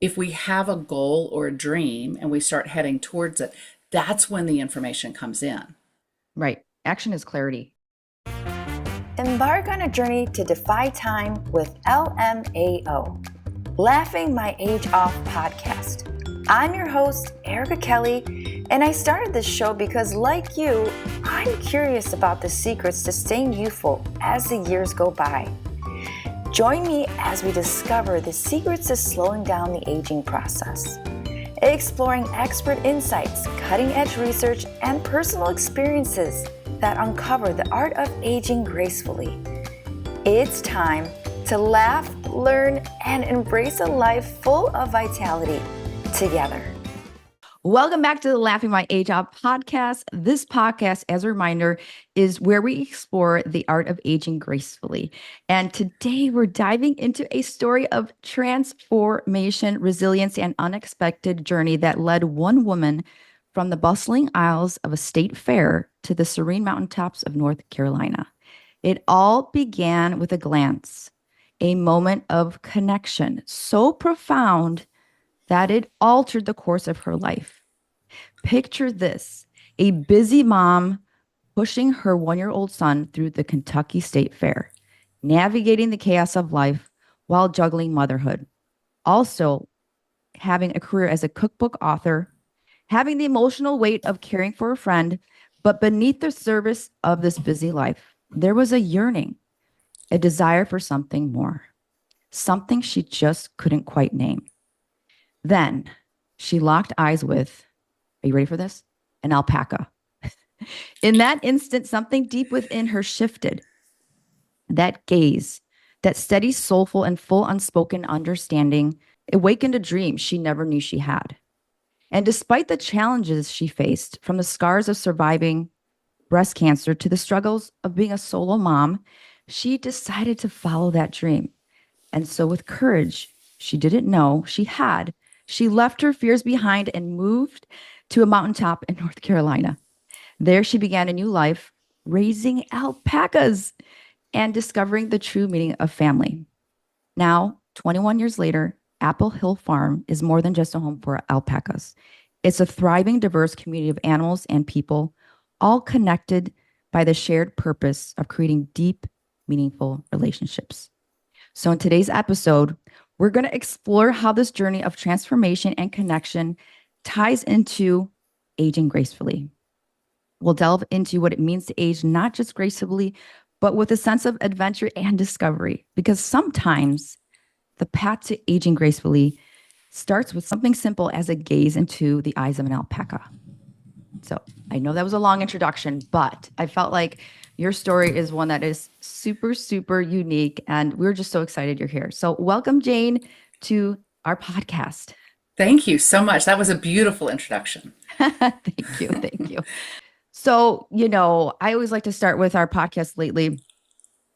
if we have a goal or a dream and we start heading towards it, that's when the information comes in. Right. Action is clarity. Embark on a journey to defy time with LMAO, Laughing My Age Off podcast. I'm your host, Erica Kelly, and I started this show because, like you, I'm curious about the secrets to staying youthful as the years go by. Join me as we discover the secrets to slowing down the aging process, exploring expert insights, cutting-edge research, and personal experiences that uncover the art of aging gracefully. It's time to laugh, learn, and embrace a life full of vitality together. Welcome back to the Laughing My Age Off podcast. This podcast, as a reminder, is where we explore the art of aging gracefully. And today we're diving into a story of transformation, resilience, and unexpected journey that led one woman from the bustling aisles of a state fair to the serene mountaintops of North Carolina. It all began with a glance, a moment of connection so profound that it altered the course of her life. Picture this, a busy mom pushing her one-year-old son through the Kentucky State Fair, navigating the chaos of life while juggling motherhood. Also, having a career as a cookbook author, having the emotional weight of caring for a friend, but beneath the surface of this busy life, there was a yearning, a desire for something more, something she just couldn't quite name. Then she locked eyes with, are you ready for this? An alpaca. In that instant, something deep within her shifted. That gaze, that steady, soulful, and full unspoken understanding awakened a dream she never knew she had. And despite the challenges she faced, from the scars of surviving breast cancer to the struggles of being a solo mom, she decided to follow that dream. And so with courage she didn't know she had, she left her fears behind and moved to a mountaintop in North Carolina. There she began a new life, raising alpacas and discovering the true meaning of family. Now, 21 years later, Apple Hill Farm is more than just a home for alpacas. It's a thriving, diverse community of animals and people, all connected by the shared purpose of creating deep, meaningful relationships. So in today's episode, we're going to explore how this journey of transformation and connection ties into aging gracefully. We'll delve into what it means to age not just gracefully, but with a sense of adventure and discovery, because sometimes the path to aging gracefully starts with something simple as a gaze into the eyes of an alpaca. So I know that was a long introduction, but I felt like your story is one that is super, super unique. And we're just so excited you're here. So welcome, Jane, to our podcast. Thank you so much. That was a beautiful introduction. Thank you. Thank you. So, I always like to start with our podcast lately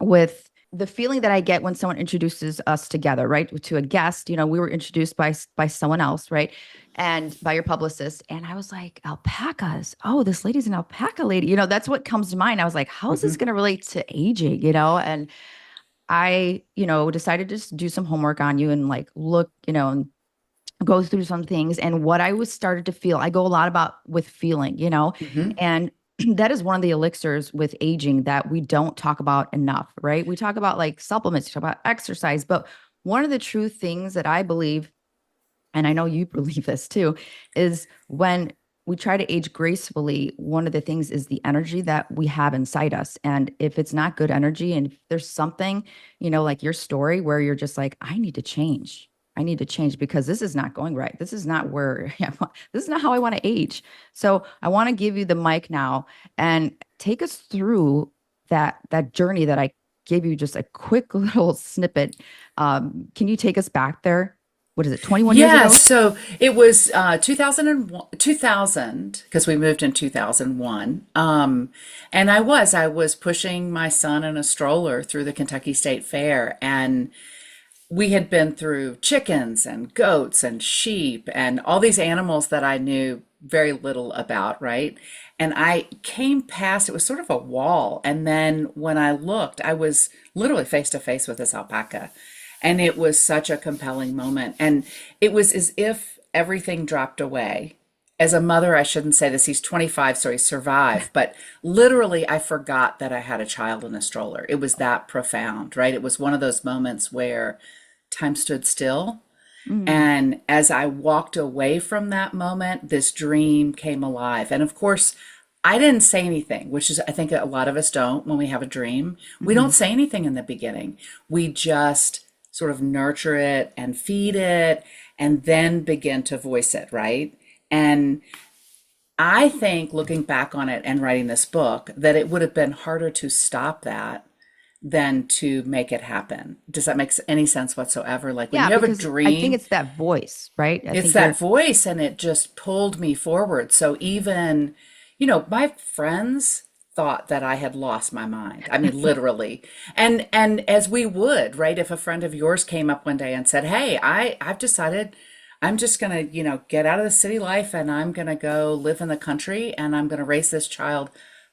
with the feeling that I get when someone introduces us together, right? To a guest, we were introduced by someone else, right? And by your publicist. And I was like, alpacas. Oh, this lady's an alpaca lady. That's what comes to mind. I was like, how is this going to relate to aging, And I, decided to just do some homework on you and look, and go through some things. And what I was started to feel, I go a lot about with feeling, and that is one of the elixirs with aging that we don't talk about enough, right? We talk about supplements, we talk about exercise, but one of the true things that I believe, and I know you believe this too, is when we try to age gracefully, one of the things is the energy that we have inside us. And if it's not good energy, and if there's something, like your story where you're just like, I need to change. I need to change because this is not going right. This is not where, this is not how I want to age. So I want to give you the mic now and take us through that journey that I gave you just a quick little snippet. Can you take us back there? What is it, 21 years ago? So it was 2000, because we moved in 2001. And I was pushing my son in a stroller through the Kentucky State Fair, and we had been through chickens and goats and sheep and all these animals that I knew very little about, right? And I came past, it was sort of a wall. And then when I looked, I was literally face to face with this alpaca. And it was such a compelling moment. And it was as if everything dropped away. As a mother, I shouldn't say this, he's 25, so he survived, but literally I forgot that I had a child in a stroller. It was that profound, right? It was one of those moments where time stood still. Mm. And as I walked away from that moment, this dream came alive. And of course, I didn't say anything, which is, I think a lot of us don't when we have a dream. We don't Mhm. say anything in the beginning. We just sort of nurture it and feed it and then begin to voice it, right? And I think looking back on it and writing this book, that it would have been harder to stop that than to make it happen. Does that make any sense whatsoever? Like when Yeah, you have a because I think dream, it's that voice, right? I it's think you're that voice and it just pulled me forward. So even, my friends thought that I had lost my mind. I mean, literally. And as we would, right? If a friend of yours came up one day and said, "Hey, I've decided I'm just gonna, get out of the city life and I'm gonna go live in the country and I'm gonna raise this child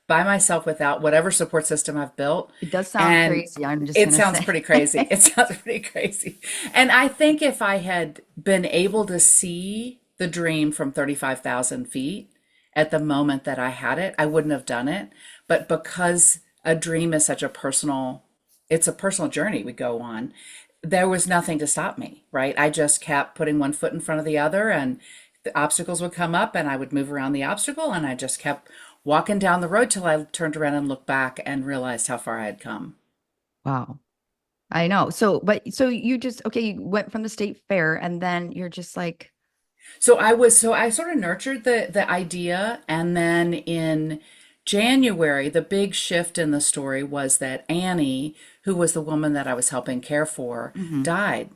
by myself without whatever support system I've built." it does sound And crazy. I'm just it gonna sounds say. pretty crazy. It sounds pretty crazy. And I think if I had been able to see the dream from 35,000 feet at the moment that I had it, I wouldn't have done it. But because a dream is such it's a personal journey we go on, there was nothing to stop me, right? I just kept putting one foot in front of the other and the obstacles would come up and I would move around the obstacle and I just kept walking down the road till I turned around and looked back and realized how far I had come. Wow. I know. So you just, okay, you went from the state fair and then you're just like, So I sort of nurtured the idea, and then in January, the big shift in the story was that Annie, who was the woman that I was helping care for, hmm died.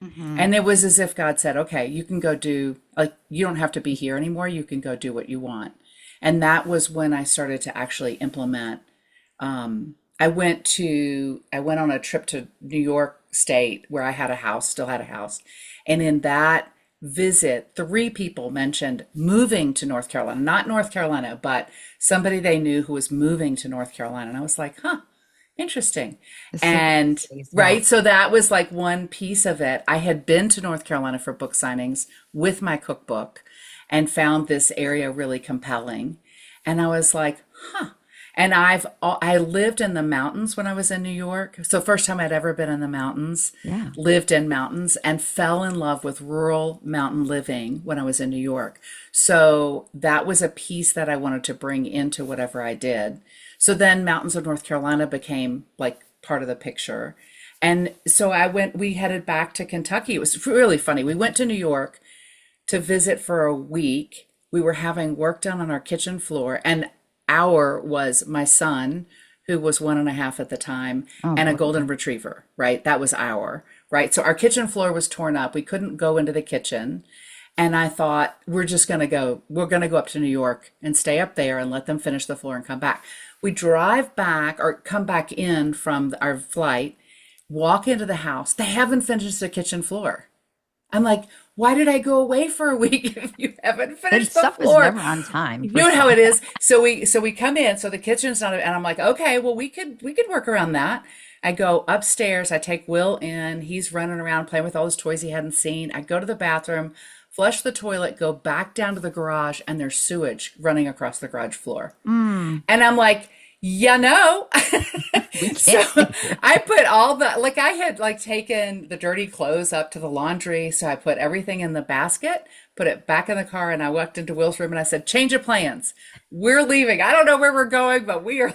hmm And it was as if God said, "Okay, you can go do, like, you don't have to be here anymore. You can go do what you want." And that was when I started to actually implement. I went on a trip to New York State where I had a house, still had a house. And in that visit, three people mentioned moving to North Carolina, not North Carolina, but somebody they knew who was moving to North Carolina. And I was like, huh, interesting. the And synchronicities. Wow. right, so that was like one piece of it. I had been to North Carolina for book signings with my cookbook and found this area really compelling. And I was like, huh. And I lived in the mountains when I was in New York. So first time I'd ever been in the mountains, Yeah. lived in mountains and fell in love with rural mountain living when I was in New York. So that was a piece that I wanted to bring into whatever I did. So then mountains of North Carolina became like part of the picture. And so we headed back to Kentucky. It was really funny. We went to New York to visit for a week. We were having work done on our kitchen floor, and our was my son, who was 1.5 at the time, Oh and a boy. golden retriever, right? That was our, right? So our kitchen floor was torn up. We couldn't go into the kitchen. And I thought, we're going to go up to New York and stay up there and let them finish the floor and come back. We drive back or come back in from our flight, walk into the house. They haven't finished the kitchen floor. I'm like, why did I go away for a week if you haven't That finished the stuff is floor? never on time, You know first of how all. it is. So we come in, so the kitchen's not, and I'm like, okay, well we could work around that. I go upstairs, I take Will in, he's running around playing with all his toys he hadn't seen. I go to the bathroom, flush the toilet, go back down to the garage, and there's sewage running across the garage floor. Mm, And I'm like, yeah, no. we So can't stay here. I put all like I had like taken the dirty clothes up to the laundry. So I put everything in the basket, put it back in the car, and I walked into Will's room and I said, change of plans. We're leaving. I don't know where we're going, but we are.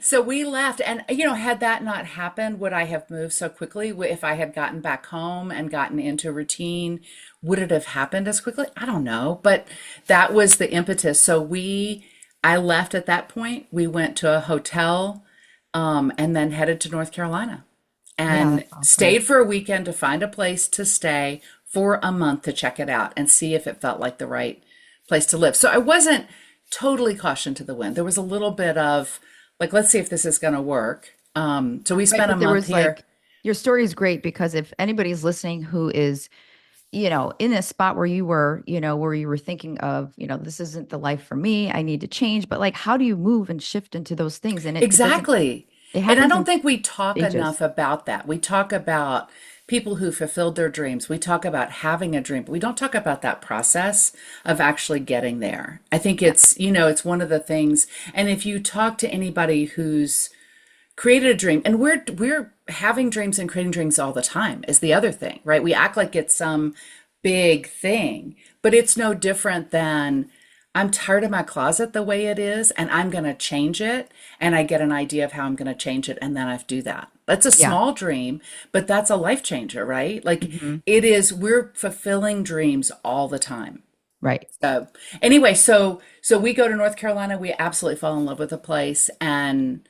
So we left. And, had that not happened, would I have moved so quickly? If I had gotten back home and gotten into routine, would it have happened as quickly? I don't know. But that was the impetus. I left at that point. We went to a hotel, and then headed to North Carolina Yeah, and that sounds great. stayed for a weekend to find a place to stay for a month to check it out and see if it felt like the right place to live. So I wasn't totally caution to the wind. There was a little bit of like, let's see if this is going to work. So we Right, spent a but there month was here. like, your story is great because if anybody's listening who is, in a spot where you were, where you were thinking of, this isn't the life for me, I need to change, but like, how do you move and shift into those things? And it doesn't, Exactly. It And I happens don't in think we talk enough stages. about that. We talk about people who fulfilled their dreams. We talk about having a dream, but we don't talk about that process of actually getting there. I think Yeah. it's one of the things. And if you talk to anybody who's created a dream, and we're having dreams and creating dreams all the time is the other thing, right? We act like it's some big thing, but it's no different than I'm tired of my closet the way it is, and I'm going to change it. And I get an idea of how I'm going to change it, and then I do that. That's a Yeah. small dream, but that's a life changer, right? Like Hmm. it is, we're fulfilling dreams all the time. Right. So anyway, so we go to North Carolina. We absolutely fall in love with the place and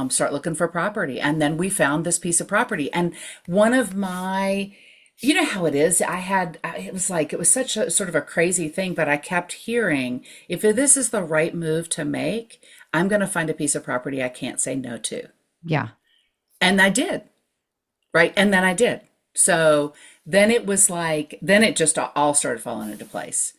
start looking for property. And then we found this piece of property. And one of my, you know how it is. It was like it was such a sort of a crazy thing, but I kept hearing, if this is the right move to make, I'm going to find a piece of property I can't say no to. Yeah. And I did, right? And then I did. So then it was like, then it just all started falling into place.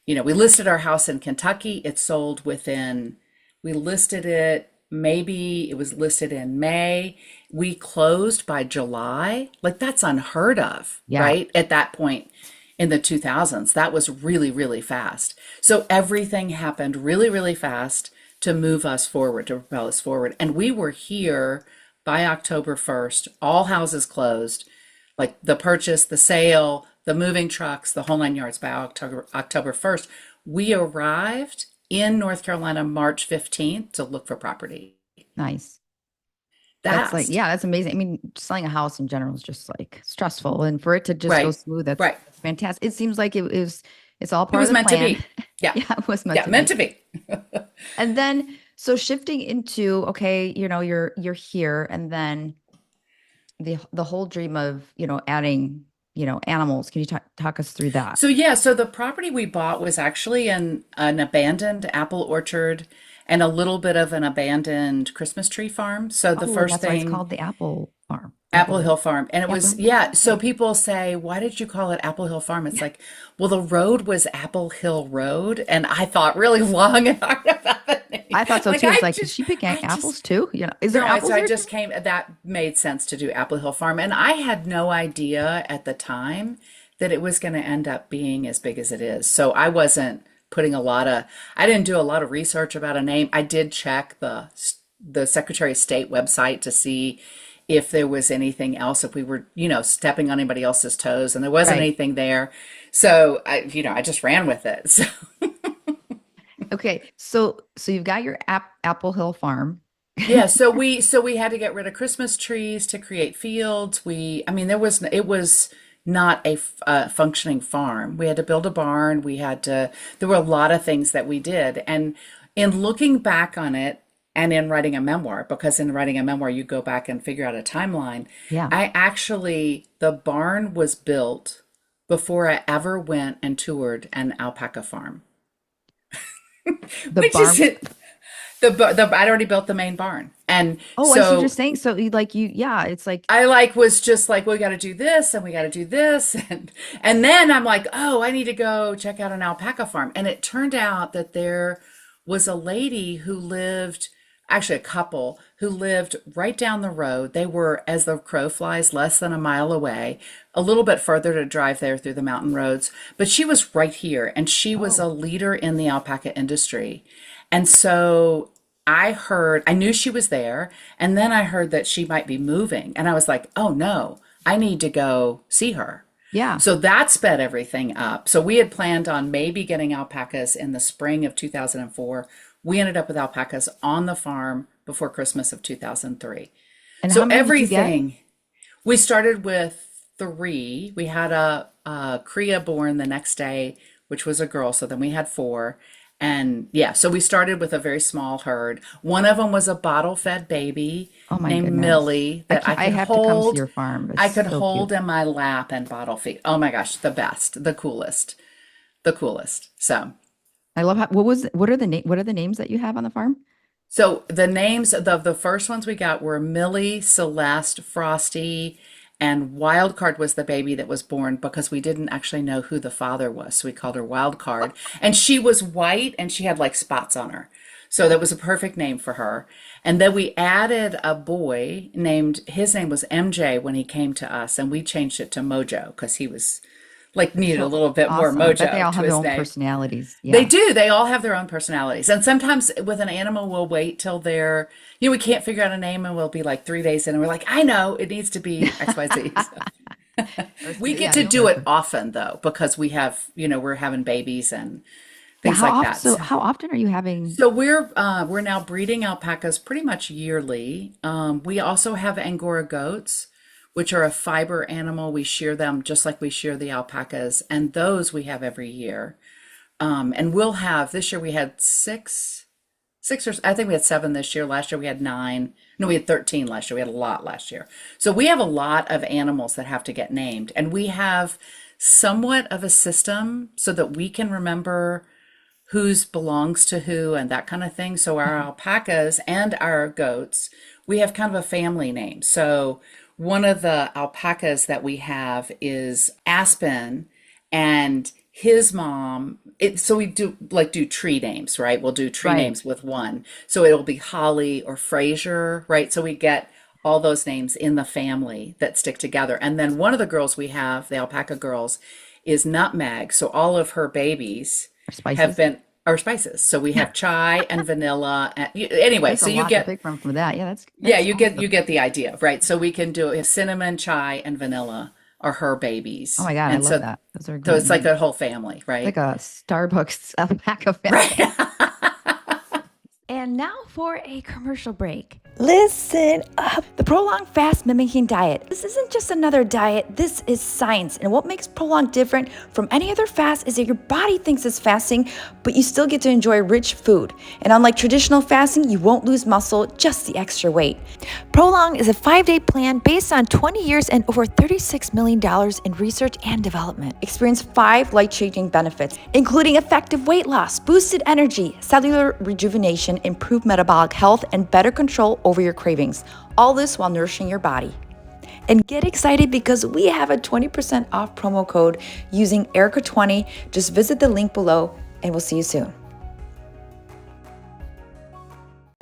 We listed our house in Kentucky. It sold within, we listed it, maybe it was listed in May. We closed by July. Like that's unheard of, Yeah. right? At that point in the 2000s, that was really, really fast. So everything happened really, really fast to move us forward, to propel us forward. And we were here by October 1st, all houses closed, like the purchase, the sale, the moving trucks, the whole nine yards by October 1st. We arrived in North Carolina March 15th to look for property. Nice. That's like, Fast. yeah, that's amazing. I mean, selling a house in general is just like stressful. And for it to just go Right. smooth, that's, Right. that's fantastic. It seems like it's all It part of was the meant to plan. be. Yeah. Yeah, it was meant Yeah. to Meant be. to be. And then so shifting into, okay, you're here, and then the whole dream of, adding, animals. Can you talk us through that? So yeah, so the property we bought was actually an abandoned apple orchard and a little bit of an abandoned Christmas tree farm. So the Oh, first that's why it's thing, called the Apple Farm. Apple Hill Farm. And it Apple was, Hill Farm. yeah. So Okay. people say, why did you call it Apple Hill Farm? It's like, well, the road was Apple Hill Road. And I thought really long and hard about the name. I thought so Like, too. It's like, is she picking I apples just, too? Is there no, apples I there too? just came, that made sense to do Apple Hill Farm. And I had no idea at the time that it was going to end up being as big as it is. So I wasn't putting I didn't do a lot of research about a name. I did check the Secretary of State website to see if there was anything else, if we were, stepping on anybody else's toes, and there wasn't Right. anything there. So I just ran with it. So Okay. So you've got your Apple Hill Farm. yeah, so we had to get rid of Christmas trees to create fields. I mean, it was not a functioning farm. We had to build a barn. There were a lot of things that we did. And in looking back on it and in writing a memoir, because in writing a memoir, you go back and figure out a timeline. Yeah. The barn was built before I ever went and toured an alpaca farm, The which barn. is it. I'd already built the main barn. And Oh, I see what you're so saying. So yeah, it's like, I was just like, we got to do this and we got to do this. And then I'm like, oh, I need to go check out an alpaca farm. And it turned out that there was a lady who lived, actually a couple who lived right down the road. They were, as the crow flies, less than a mile away, a little bit further to drive there through the mountain roads. But she was right here and she was oh, a leader in the alpaca industry. And so I knew she was there, and then I heard that she might be moving, and I was like, oh no, I need to go see her. yeah. So that sped everything up. So we had planned on maybe getting alpacas in the spring of 2004. We ended up with alpacas on the farm before Christmas of 2003. And how So many did you get? everything, we started with three. We had a Cria born the next day, which was a girl. So then we had four. And yeah, so we started with a very small herd. One of them was a bottle-fed baby Oh my named goodness. Millie that I have to come see your farm. I It's could so cute. hold in my lap and bottle feed. Oh my gosh, the best, the coolest, the coolest. I love what are the names that you have on the farm? So the names of the first ones we got were Millie, Celeste, Frosty, and Wild Card was the baby that was born because we didn't actually know who the father was. So we called her Wild Card. And she was white and she had like spots on her. So that was a perfect name for her. And then we added a boy named, his name was MJ when he came to us, and we changed it to Mojo because he was like needed a So little bit more awesome. I bet they mojo all to have their his own name. personalities. They Yeah. do. They all have their own personalities. And sometimes with an animal, we'll wait till they're, we can't figure out a name and we'll be like 3 days in and we're like, I know it needs to be XYZ. So we get Yeah, to no. do it often though, because we have, we're having babies and Yeah. things like that. How often are you having? So we're now breeding alpacas pretty much yearly. We also have Angora goats, which are a fiber animal. We shear them just like we shear the alpacas, and those we have every year. And we'll have this year we had six or I think we had seven this year. Last year we had nine. No, we had 13 last year. We had a lot last year. So we have a lot of animals that have to get named, and we have somewhat of a system so that we can remember whose belongs to who and that kind of thing. So our alpacas and our goats, we have kind of a family name. So one of the alpacas that we have is Aspen, and his mom, so we do tree names, right? We'll do tree Right. names with one. So it'll be Holly or Fraser, right? So we get all those names in the family that stick together. And then one of the girls we have, the alpaca girls, is Nutmeg. So all of her babies Or have spices? been our spices. So we have chai and vanilla. Anyway, There's so a you lot to get, pick from that. Yeah, yeah, that's you awesome. get the idea, right? So we can do if cinnamon, chai, and vanilla are her Oh babies, my God, I and love so that. Those are so great it's like names. a whole family, Like right? a Starbucks alpaca family. Right. And now for a commercial break. Listen up. The prolonged fast mimicking diet. This isn't just another diet, this is science. And what makes prolonged different from any other fast is that your body thinks it's fasting, but you still get to enjoy rich food. And unlike traditional fasting, you won't lose muscle, just the extra weight. Prolong is a 5-day plan based on 20 years and over $36 million in research and development. Experience 5 life-changing benefits, including effective weight loss, boosted energy, cellular rejuvenation, improved metabolic health, and better control over your cravings. All this while nourishing your body. And get excited because we have a 20% off promo code using Erica20. Just visit the link below and we'll see you soon.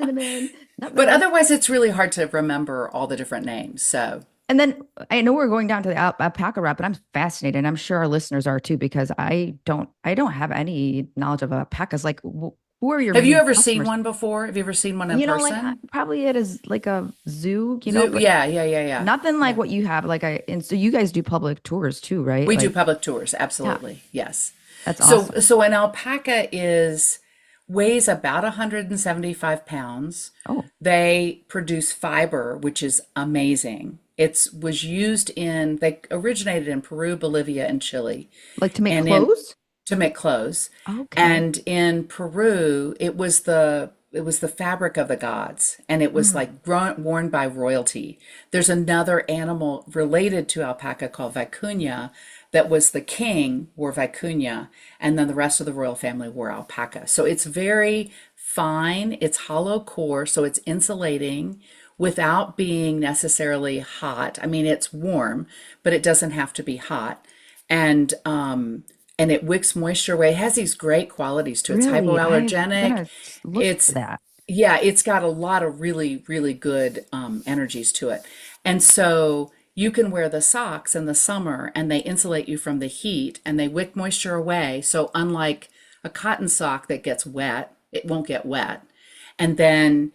Cinnamon, But nutmeg. otherwise, it's really hard to remember all the different names. So And then I know we're going down to the alpaca wrap, but I'm fascinated, and I'm sure our listeners are too, because I don't have any knowledge of alpacas. Like, who are your have you main ever seen customers? one before? Have you ever seen one in Like person? probably it is like a zoo, Zoo, but yeah. nothing like Yeah. what you have. And so you guys do public tours too, right? We do Like, public tours, yeah, absolutely. Yes. that's So awesome. so an alpaca weighs about 175 pounds. Oh, They produce fiber, which is amazing. They originated in Peru, Bolivia, and Chile, like to make and clothes? to make clothes. Okay. And in Peru, it was the fabric of the gods, and it was Mm. like worn by royalty. There's another animal related to alpaca called vicuña that was the king wore vicuña, and then the rest of the royal family wore alpaca. So it's very fine. It's hollow core, so it's insulating without being necessarily hot. I mean, it's warm, but it doesn't have to be hot. And it wicks moisture away. It has these great qualities to it. It's Really? I'm hypoallergenic. gonna look for It's that. Yeah, it's got a lot of really, really good energies to it. And so you can wear the socks in the summer and they insulate you from the heat and they wick moisture away. So unlike a cotton sock that gets wet, it won't get wet. And then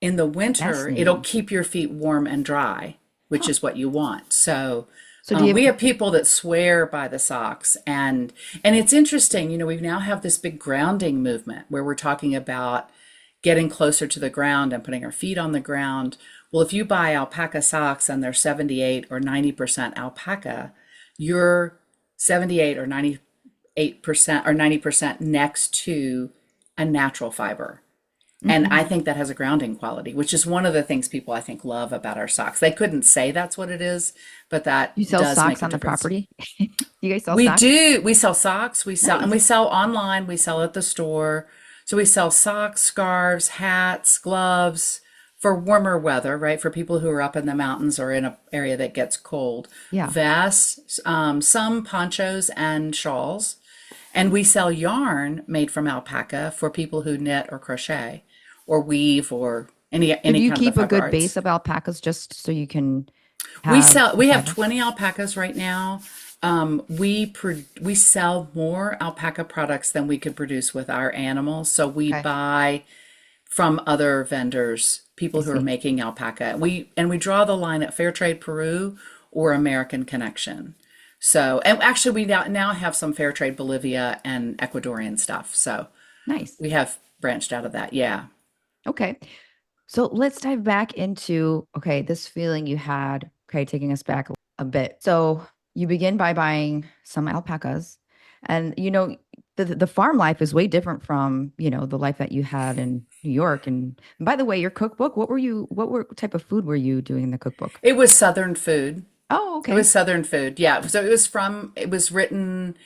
in the winter, it'll Fascinating. keep your feet warm and dry, which Huh. is what you want. So So do you we have, have people that swear by the socks, and it's interesting. We now have this big grounding movement where we're talking about getting closer to the ground and putting our feet on the ground. Well, if you buy alpaca socks and they're 78 or 90% alpaca, you're 78 or 98% or 90% next to a natural fiber. And I Mhm. think that has a grounding quality, which is one of the things people I think love about our socks. They couldn't say that's what it is, but that You sell does socks make a on the difference. property? You guys sell We socks? do. We sell socks. And we Nice. sell online. We sell at the store. So we sell socks, scarves, hats, gloves for warmer weather, right? For people who are up in the mountains or in an area that gets cold. Yeah. Vests, some ponchos and shawls. And we sell yarn made from alpaca for people who knit or crochet. or weave or So do any you kind of the keep a fiber good base arts. of alpacas just so you can have the We have fiber? 20 alpacas right now. We sell more alpaca products than we could produce with our animals. So we Okay, buy from other vendors, I people who are see. making alpaca. We draw the line at Fairtrade Peru or American Connection. So, and actually we now have some Fairtrade Bolivia and Ecuadorian stuff. So Nice. we have branched out of that. Yeah. Okay. So let's dive back into, okay, this feeling you had, okay, taking us back a bit. So you begin by buying some alpacas, and the farm life is way different from, the life that you had in New York. And by the way, your cookbook, what type of food were you doing in the cookbook? It was Southern food. Oh, It okay. was Southern food. Yeah. So it was written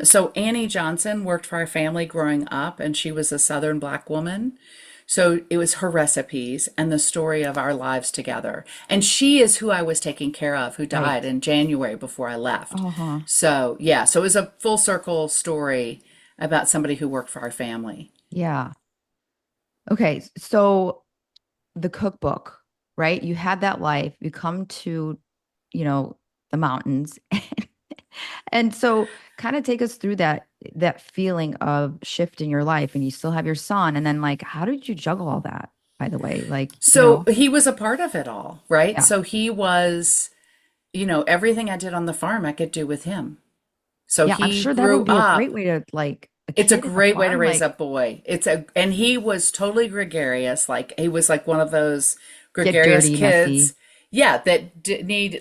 so Annie Johnson worked for our family growing up, and she was a Southern Black woman. So it was her recipes and the story of our lives together. And she is who I was taking care of, who Right. died in January before I left. Uh-huh. So yeah, so it was a full circle story about somebody who worked for our family. Yeah. Okay. So the cookbook, right? You had that life, you come to, the mountains. And so kind of take us through that feeling of shift in your life, and you still have your son, and then like how did you juggle all that, by the way? Like, So he was a part of it all, right? yeah. So he was, everything I did on the farm I could do with him. So Yeah, I'm he sure that would grew be a great up. way to like a It's a kid in a great way to farm, raise like a boy. And he was totally gregarious. Like he was like one of those get gregarious dirty, kids. messy. Yeah, that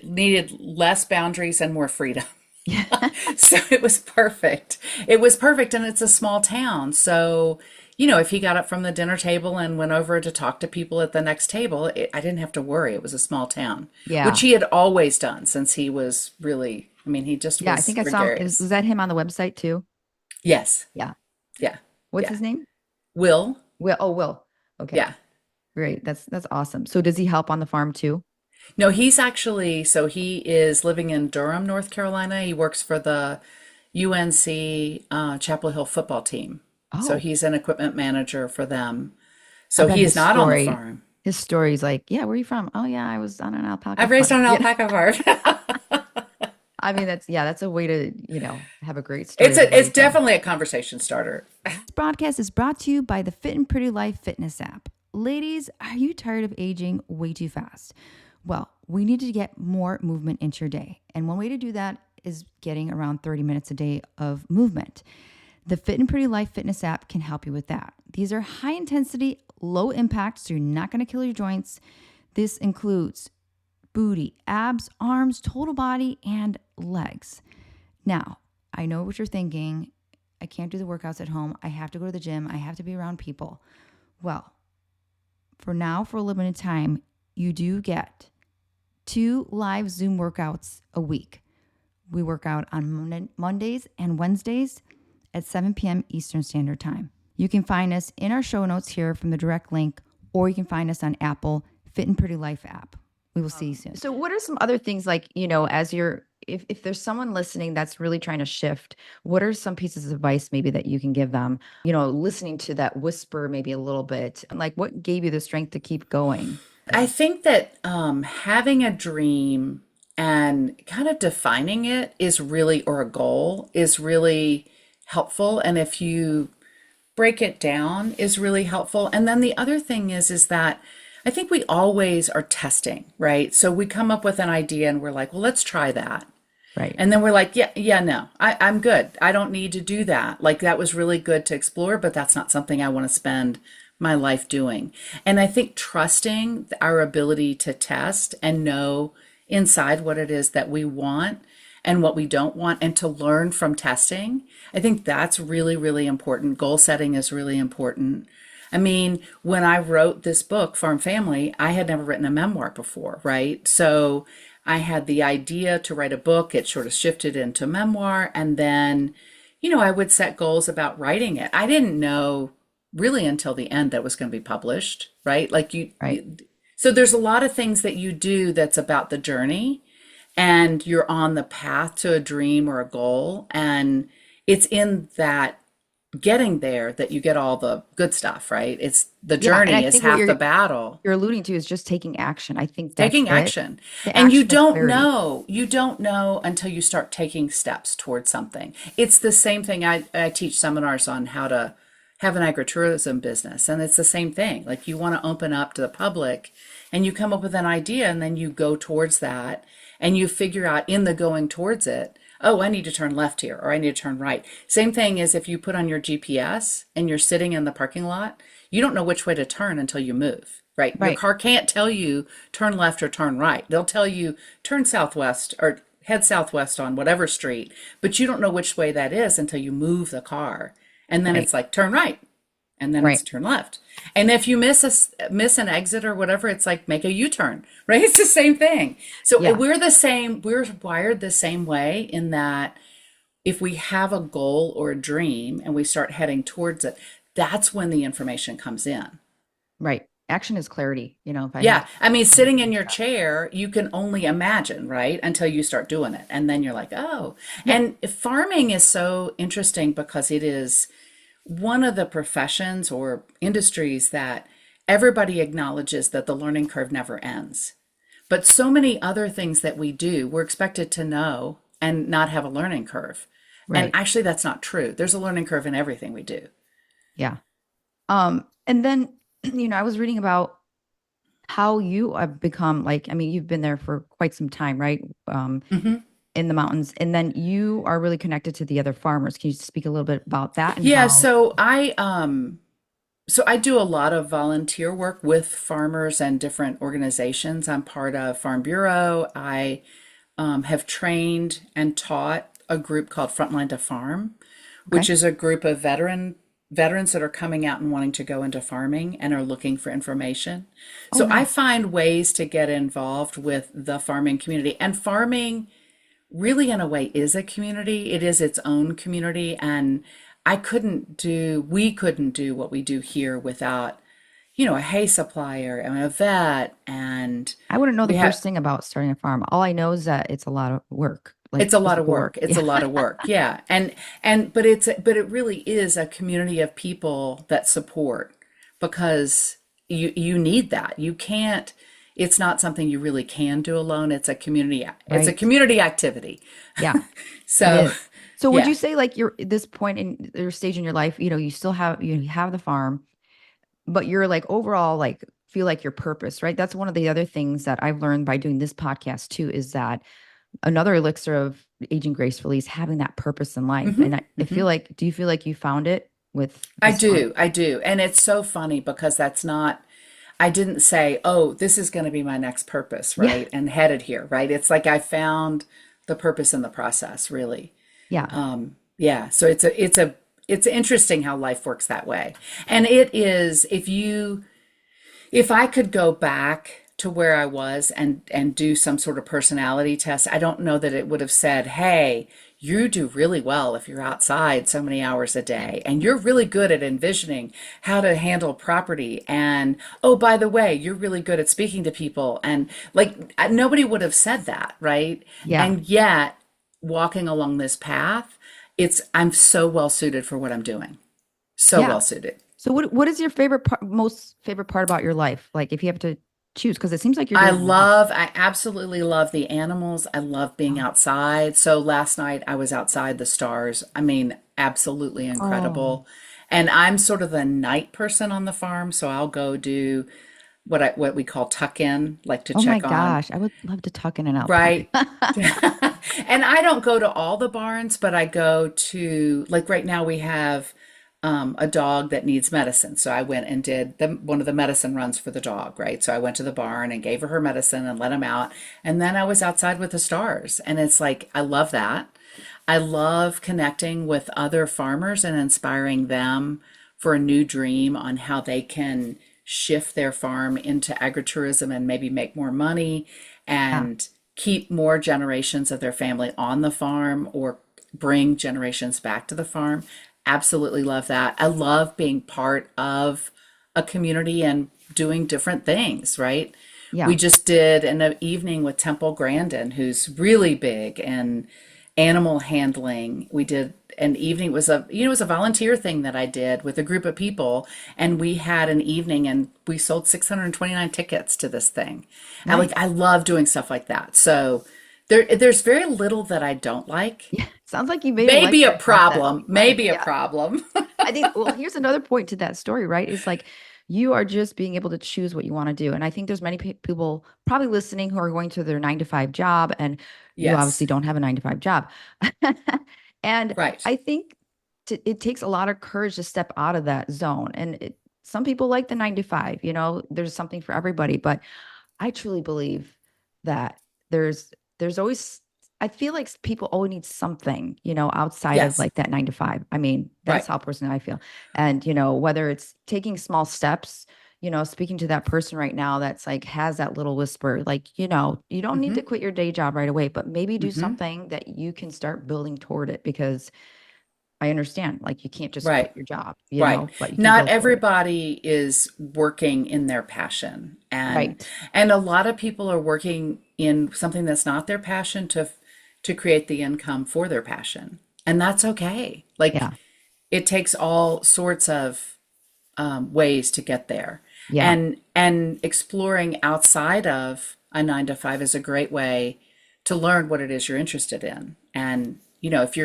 needed less boundaries and more freedom. Yeah. So it was perfect. It was perfect, and it's a small town. So, if he got up from the dinner table and went over to talk to people at the next table, I didn't have to worry. It was a small town, which Yeah. he had always done since he was really, I mean, he just Yeah, I was think I saw him. Was gregarious. that him on the website too? Yes. Yeah. Yeah. What's Yeah. his name? Will. Will. Oh, Will. Okay. Yeah. Great. That's awesome. So does he help on the farm too? No, so he is living in Durham, North Carolina. He works for the UNC Chapel Hill football team. So Oh, he's an equipment manager for them. I So bet he is not on the farm. his story's like, yeah, where are you from? Oh yeah, I was on an alpaca I've raised farm. on an Yeah. alpaca farm. I mean, that's a way to, have a great story everywhere It's you go. definitely a conversation starter. This broadcast is brought to you by the Fit and Pretty Life fitness app. Ladies, are you tired of aging way too fast? Well, we need to get more movement into your day. And one way to do that is getting around 30 minutes a day of movement. The Fit and Pretty Life fitness app can help you with that. These are high intensity, low impact, so you're not going to kill your joints. This includes booty, abs, arms, total body, and legs. Now, I know what you're thinking. I can't do the workouts at home. I have to go to the gym. I have to be around people. Well, for now, for a limited time, you do get 2 live Zoom workouts a week. We work out on Mondays and Wednesdays at 7 p.m. Eastern Standard Time. You can find us in our show notes here from the direct link, or you can find us on Apple Fit and Pretty Life app. We will see you soon. So what are some other things like, as if there's someone listening that's really trying to shift, what are some pieces of advice maybe that you can give them, listening to that whisper maybe a little bit, like what gave you the strength to keep going? I think that having a dream and kind of defining it is really, or a goal is really helpful. And if you break it down is really helpful. And then the other thing is that I think we always are testing, right? So we come up with an idea and we're like, well, let's try that. Right. And then we're like, yeah, no, I'm good. I don't need to do that. Like that was really good to explore, but that's not something I want to spend my life doing. And I think trusting our ability to test and know inside what it is that we want and what we don't want, and to learn from testing, I think that's really, really important. Goal setting is really important. I mean, when I wrote this book, Farm Family, I had never written a memoir before, right? So I had the idea to write a book. It sort of shifted into memoir. And then, I would set goals about writing it. I didn't know really until the end that it was going to be published, right? Right. So there's a lot of things that you do that's about the journey, and you're on the path to a dream or a goal. And it's in that getting there that you get all the good stuff, right? It's the Yeah, and I journey is think what half the battle. you're alluding to is just taking action. I think that's Taking it. action. The And action is clarity. you don't know until you start taking steps towards something. It's the same thing. I teach seminars on how to have an agritourism business. And it's the same thing. Like you want to open up to the public and you come up with an idea and then you go towards that and you figure out in the going towards it, oh, I need to turn left here or I need to turn right. Same thing as if you put on your GPS and you're sitting in the parking lot, you don't know which way to turn until you move. Right. Your Right. car can't tell you turn left or turn right. They'll tell you turn southwest or head southwest on whatever street, but you don't know which way that is until you move the car. And then Right. it's like turn right and then it's Right. turn left. And if you miss an exit or whatever, it's like make a U-turn, right? It's the same thing. So Yeah. we're the same, we're wired the same way in that if we have a goal or a dream and we start heading towards it, that's when the information comes in. Right. Action is clarity. If I Yeah, have I mean, sitting in your chair, you can only imagine, right? Until you start doing it. And then you're like, oh. yeah, And farming is so interesting because it is one of the professions or industries that everybody acknowledges that the learning curve never ends. But so many other things that we do, we're expected to know and not have a learning curve. And right. actually, that's not true. There's a learning curve in everything we do. Yeah. And then, I was reading about how you have become like, I mean, you've been there for quite some time, right? Mhm. In the mountains, and then you are really connected to the other farmers. Can you speak a little bit about that and Yeah, how? so I do a lot of volunteer work with farmers and different organizations. I'm part of Farm Bureau. I have trained and taught a group called Frontline to Farm, which Okay. is a group of veterans that are coming out and wanting to go into farming and are looking for information. Oh, So I nice. find ways to get involved with the farming community. And farming really in a way is a community. It is its own community. And we couldn't do what we do here without, a hay supplier and a vet. And I wouldn't know the we have, first thing about starting a farm. All I know is that it's a lot of work, like it's a lot of physical work. work. It's a Yeah. lot of work. Yeah. But it really is a community of people that support because you need that. You can't, it's not something you really can do alone. It's a Right. community activity. Yeah, it So, is. So would yeah. you say like you're at this point in your stage in your life, you have the farm, but you're like overall like feel like your purpose, right? That's one of the other things that I've learned by doing this podcast too, is that another elixir of aging gracefully is having that purpose in life. Hmm. And I feel Hmm. like, do you feel like you found it with I this farm? do. I do. And it's so funny because I didn't say, oh, this is going to be my next purpose, Yeah. right? And headed here, right? It's like I found the purpose in the process, really. Yeah. Yeah. So it's interesting how life works that way. And it is, if I could go back to where I was and do some sort of personality test, I don't know that it would have said, "Hey, you do really well if you're outside so many hours a day, and you're really good at envisioning how to handle property, and oh, by the way, you're really good at speaking to people." And like nobody would have said that, right? Yeah. And yet, walking along this path, I'm so well suited for what I'm doing. So Yeah. well suited. So what is your favorite part, most favorite part about your life? Like if you have to choose, because it seems like you're doing a lot. I absolutely love the animals. I love being outside. So last night I was outside the stars. I mean, absolutely Oh, incredible. And I'm sort of the night person on the farm, so I'll go do what we call tuck in, like to oh my check on, gosh. I would love to tuck in an alpaca. right? And I don't go to all the barns, but I go to, like right now we have a dog that needs medicine. So I went and did one of the medicine runs for the dog, right? So I went to the barn and gave her medicine and let him out. And then I was outside with the stars. And it's like, I love that. I love connecting with other farmers and inspiring them for a new dream on how they can shift their farm into agritourism and maybe make more money Yeah. and keep more generations of their family on the farm or bring generations back to the farm. Absolutely love that. I love being part of a community and doing different things, right? We Yeah. just did an evening with Temple Grandin, who's really big in animal handling. We did an evening. It was a, it was a volunteer thing that I did with a group of people, and we had an evening and we sold 629 tickets to this thing. And like, Nice. I love doing stuff like that. So there's very little that I don't like. Sounds like you maybe like Maybe a that content. problem, maybe a Yeah. problem. I think, well, here's another point to that story, right? It's like you are just being able to choose what you want to do. And I think there's many people probably listening who are going to their 9 to 5 job, and you Yes, obviously don't have a 9 to 5 job. And right. I think it takes a lot of courage to step out of that zone. And some people like the 9 to 5, there's something for everybody. But I truly believe that there's always I feel like people always need something, outside of Yes, like that 9 to 5. I mean, that's right. how personally I feel. And, whether it's taking small steps, speaking to that person right now that's like has that little whisper, like, you don't need to Hmm. quit your day job right away, but maybe do Hmm. something that you can start building toward it, because I understand, like, you can't just quit Right. your job, Right. but you can Not build toward it. everybody is working in their passion. Right. And a lot of people are working in something that's not their passion to create the income for their passion. And that's okay. Like, Yeah. it takes all sorts of ways to get there. Yeah. And exploring outside of a 9 to 5 is a great way to learn what it is you're interested in. And if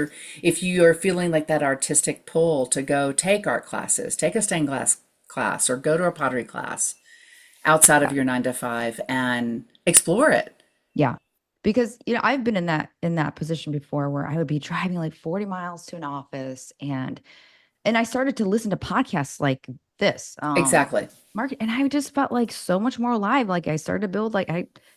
you're feeling like that artistic pull to go take art classes, take a stained glass class, or go to a pottery class outside of Yeah. your 9 to 5 and explore it. Yeah. Because, I've been in that position before where I would be driving like 40 miles to an office, and I started to listen to podcasts like this, Exactly. market, and I just felt like so much more alive. Like I started to build, like,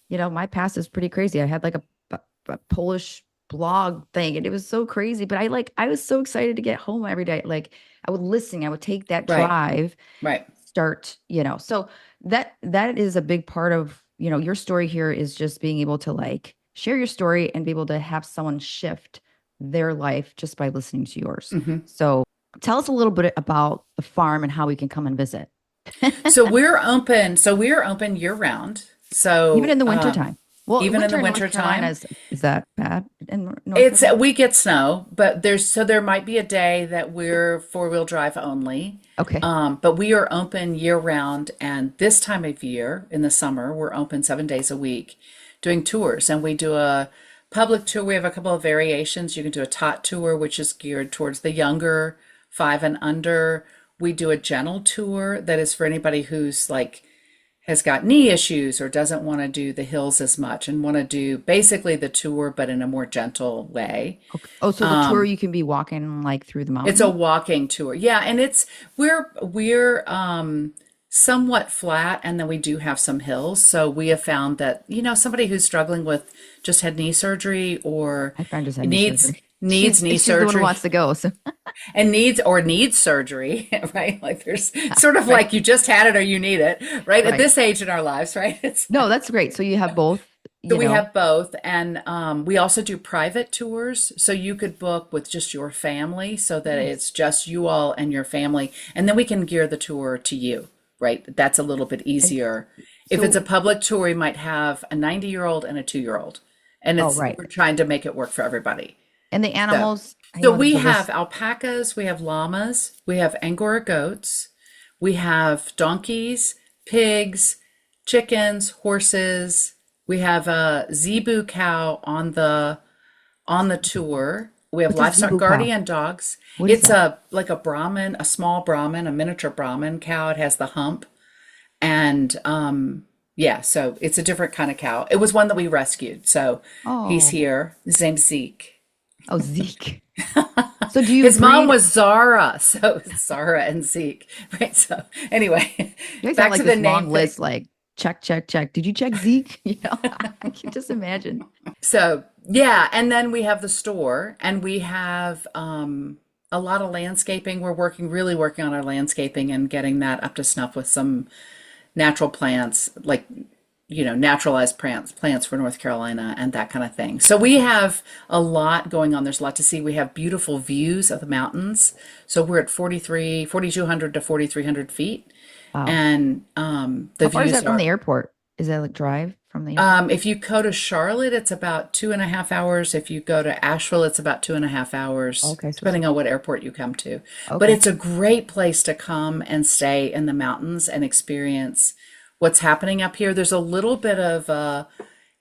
my past is pretty crazy. I had like a Polish blog thing, and it was so crazy, but I was so excited to get home every day. Like I would take that Right. drive, Right. start, so that is a big part of, your story here, is just being able to like share your story and be able to have someone shift their life just by listening to yours. Hmm. So tell us a little bit about the farm and how we can come and visit. So we're open year round. Even So in the winter time. Well, even in winter the in North winter Carolina time, is that bad in North it's Carolina? we get snow, but there might be a day that we're four-wheel drive only. Okay. But we are open year round, and this time of year in the summer, we're open 7 days a week doing tours. And we do a public tour. We have a couple of variations. You can do a tot tour, which is geared towards the younger 5 and under. We do a gentle tour that is for anybody who's like has got knee issues or doesn't want to do the hills as much and want to do basically the tour, but in a more gentle way. Okay. Oh, so the tour you can be walking like through the It's a mountains? walking tour. Yeah, and we're somewhat flat, and then we do have some hills. So we have found that, somebody who's struggling with just had knee surgery or My friend just had knee needs surgery. needs knee She's the one who surgery wants to go. So and needs surgery, right? Like there's sort of right, like you just had it or you need it, right? At right. this age in our lives, right? It's No, that's great. So you have both, so you we know. have both, and we also do private tours. So you could book with just your family, so that Nice. it's just you all and your family, and then we can gear the tour to you, right? That's a little bit And easier. If it's a so, public tour, we might have a 90-year-old and a 2-year-old, and oh, it's right. we're trying to make it work for everybody. And the So, animals, I so know we the have list. alpacas, we have llamas, we have Angora goats, we have donkeys, pigs, chickens, horses. We have a zebu cow on the tour. We have What's a livestock zebu cow? guardian dogs. What is It's that? a like a Brahmin, a small Brahmin, a miniature Brahmin cow. It has the hump, and yeah, so it's a different kind of cow. It was one that we rescued, so he's Oh, here. His name's Zeke. oh, Zeke. So do you His mom breed? was Zara, so it's Zara and Zeke, right? So anyway, You guys have back like to the this name long thing. list, like check, check, check. Did you check Zeke? I can just imagine. So yeah, and then we have the store, and we have a lot of landscaping. We're really working on our landscaping and getting that up to snuff with some natural plants, like naturalized plants for North Carolina and that kind of thing. So we have a lot going on. There's a lot to see. We have beautiful views of the mountains. So we're at 4,200 to 4,300 feet, Wow. and the How far is views that from the are airport? Is that like drive from the airport? If you go to Charlotte, it's about 2.5 hours. If you go to Asheville, it's about 2.5 hours, Okay, so it's depending on what airport you come to. But okay. it's a great place to come and stay in the mountains and experience what's happening up here. There's a little bit of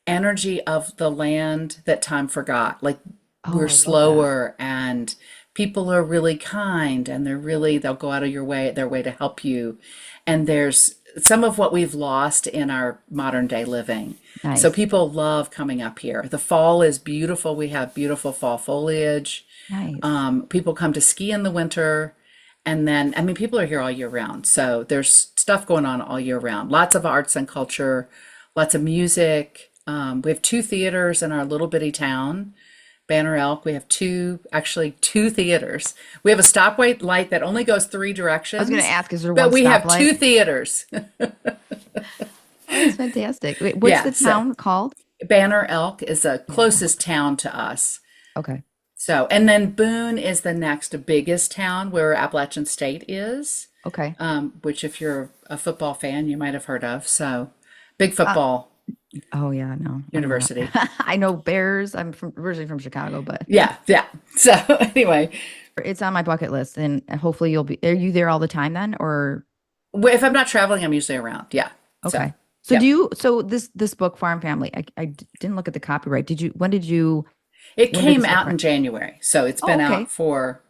energy of the land that time forgot. Like Oh, we're I love that. slower and people are really kind and they'll go out of their way to help you. And there's some of what we've lost in our modern day living. So Nice. people love coming up here. The fall is beautiful. We have beautiful fall foliage. Nice. People come to ski in the winter. And then, I mean, people are here all year round. So there's stuff going on all year round. Lots of arts and culture, lots of music. We have two theaters in our little bitty town, Banner Elk. We have actually two theaters. We have a stoplight light that only goes three I was going to directions, ask, is there but one we have two stoplight? theaters. Oh, that's fantastic. Wait, what's Yeah, the so town called? Banner Elk is the Yeah. closest town to us. Okay. So, and then Boone is the next biggest town where Appalachian State is, Okay. which if you're a football fan, you might have heard of. So, big Uh, football oh yeah, no, I'm not. university. I know Bears. I'm from originally from Chicago, but Yeah, yeah. So, anyway, it's on my bucket list, and hopefully you'll be. Are you there all the time then, or if I'm not traveling, I'm usually around. Yeah. So, okay? So do yep. you? So this book, Farm Family, didn't look at the copyright. Did you? It When did came this book out run? in January. So, it's Oh, been okay. out for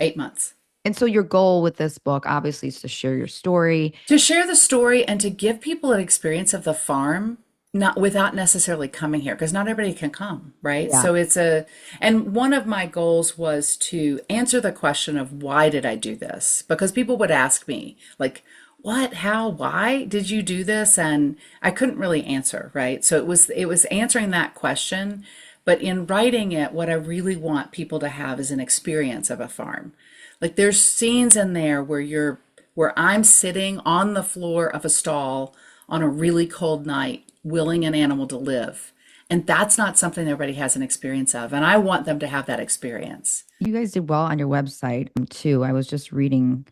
8 months. And so your goal with this book, obviously, is to share your story. To share the story and to give people an experience of the farm, not without necessarily coming here, because not everybody can come, right? Yeah. So and one of my goals was to answer the question of why did I do this? Because people would ask me, like, what, how, why did you do this? And I couldn't really answer, right? So it was answering that question. But in writing it, what I really want people to have is an experience of a farm. Like there's scenes in there where I'm sitting on the floor of a stall on a really cold night, willing an animal to live. And that's not something everybody has an experience of. And I want them to have that experience. You guys did well on your website too. I was just reading.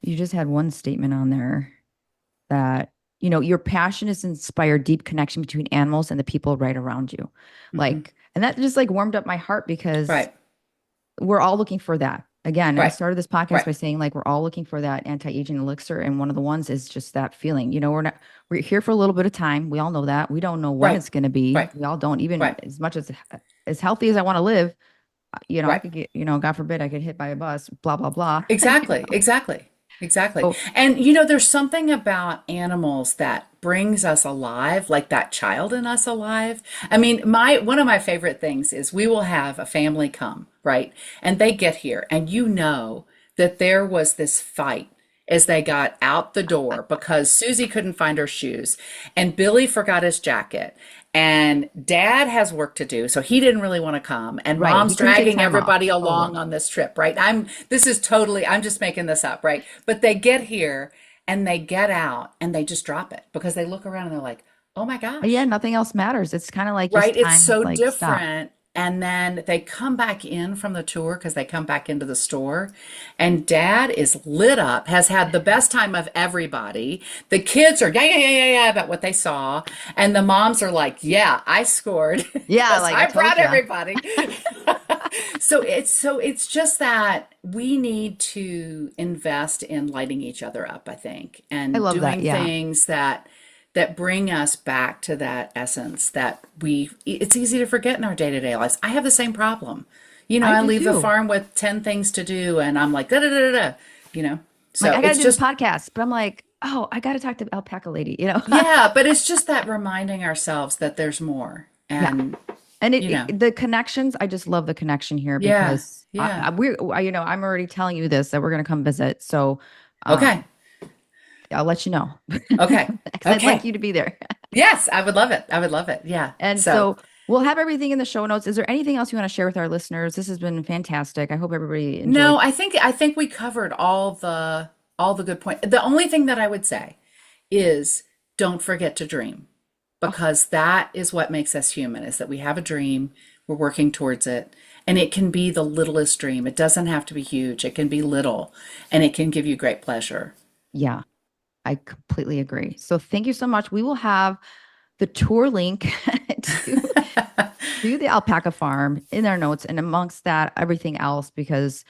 You just had one statement on there that, your passion is to inspire deep connection between animals and the people right around you. Hmm. And that just like warmed up my heart because Right, we're all looking for that. Again, I right, started this podcast right, by saying like we're all looking for that anti-aging elixir, and one of the ones is just that feeling. We're here for a little bit of time. We all know that. We don't know when right, it's going to be. right, We all don't, even right, as much as healthy as I want to live. I right. could get, God forbid, I get hit by a bus. Blah blah blah. Exactly, exactly, exactly. So And there's something about animals that brings us alive, like that child in us alive. I mean, my one of my favorite things is we will have a family come, right? And they get here, and that there was this fight as they got out the door because Susie couldn't find her shoes and Billy forgot his jacket and dad has work to do. So he didn't really want to come and right, mom's he couldn't take dragging time off. everybody Totally. along on this trip, right? I'm just making this up, right? But they get here and they get out and they just drop it because they look around and they're like, oh my But yeah, gosh, nothing else matters. It's kind of like right? just It's time has so like stopped. different. And then they come back in from the tour because they come back into the store. And dad is lit up, has had the best time of everybody. The kids are, yeah, yeah, yeah, yeah, yeah, about what they saw. And the moms are like, yeah, I scored Yeah, because like I I told brought you. everybody. So it's just that we need to invest in lighting each other up, I think, I and love that. doing Yeah. things that bring us back to that essence that it's easy to forget in our day-to-day lives. I have the same problem. I I do leave the too. farm with 10 things to do and I'm like da da da da da, you know. Like So I got to it's do this just podcast, but I'm like, oh, I got to talk to Alpaca lady. yeah, but it's just that reminding ourselves that there's more Yeah. and And you know. the connections, I just love the connection here Yeah. because Yeah. I'm already telling you this that we're going to come visit. So, Okay. um, I'll let you know Okay. because I'd like Okay. you to be there. Yes, I would love it. I would love it. Yeah. And So, so we'll have everything in the show notes. Is there anything else you want to share with our listeners? This has been fantastic. I hope everybody enjoyed. no, I think we covered all the good points. The only thing that I would say is don't forget to dream Oh, because that is what makes us human is that we have a dream, we're working towards it, and it can be the littlest dream. It doesn't have to be huge. It can be little and it can give you great pleasure. yeah, I completely agree. So thank you so much. We will have the tour link to the alpaca farm in our notes, and amongst that, everything else, because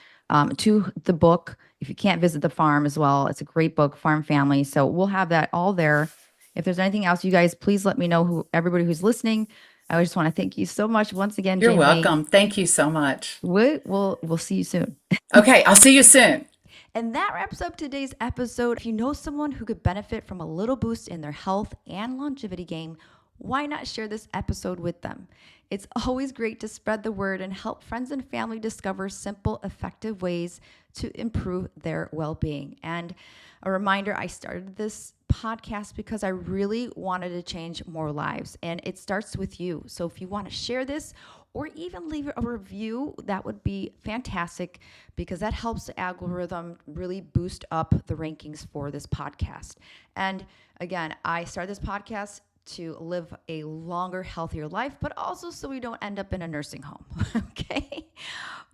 to the book, if you can't visit the farm as well, it's a great book, Farm Family. So we'll have that all there. If there's anything else, you guys, please let me know, everybody who's listening. I just want to thank you so much once again, You're Jane Lee. welcome. Thank you so much. We'll see you soon. Okay, I'll see you soon. And that wraps up today's episode. If you know someone who could benefit from a little boost in their health and longevity game, why not share this episode with them? It's always great to spread the word and help friends and family discover simple, effective ways to improve their well-being. And a reminder, I started this podcast because I really wanted to change more lives, and it starts with you. So if you want to share this or even leave a review, that would be fantastic, because that helps the algorithm really boost up the rankings for this podcast. And again, I started this podcast to live a longer, healthier life, but also so we don't end up in a nursing home. Okay?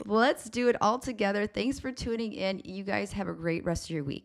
Let's do it all together. Thanks for tuning in. You guys have a great rest of your week.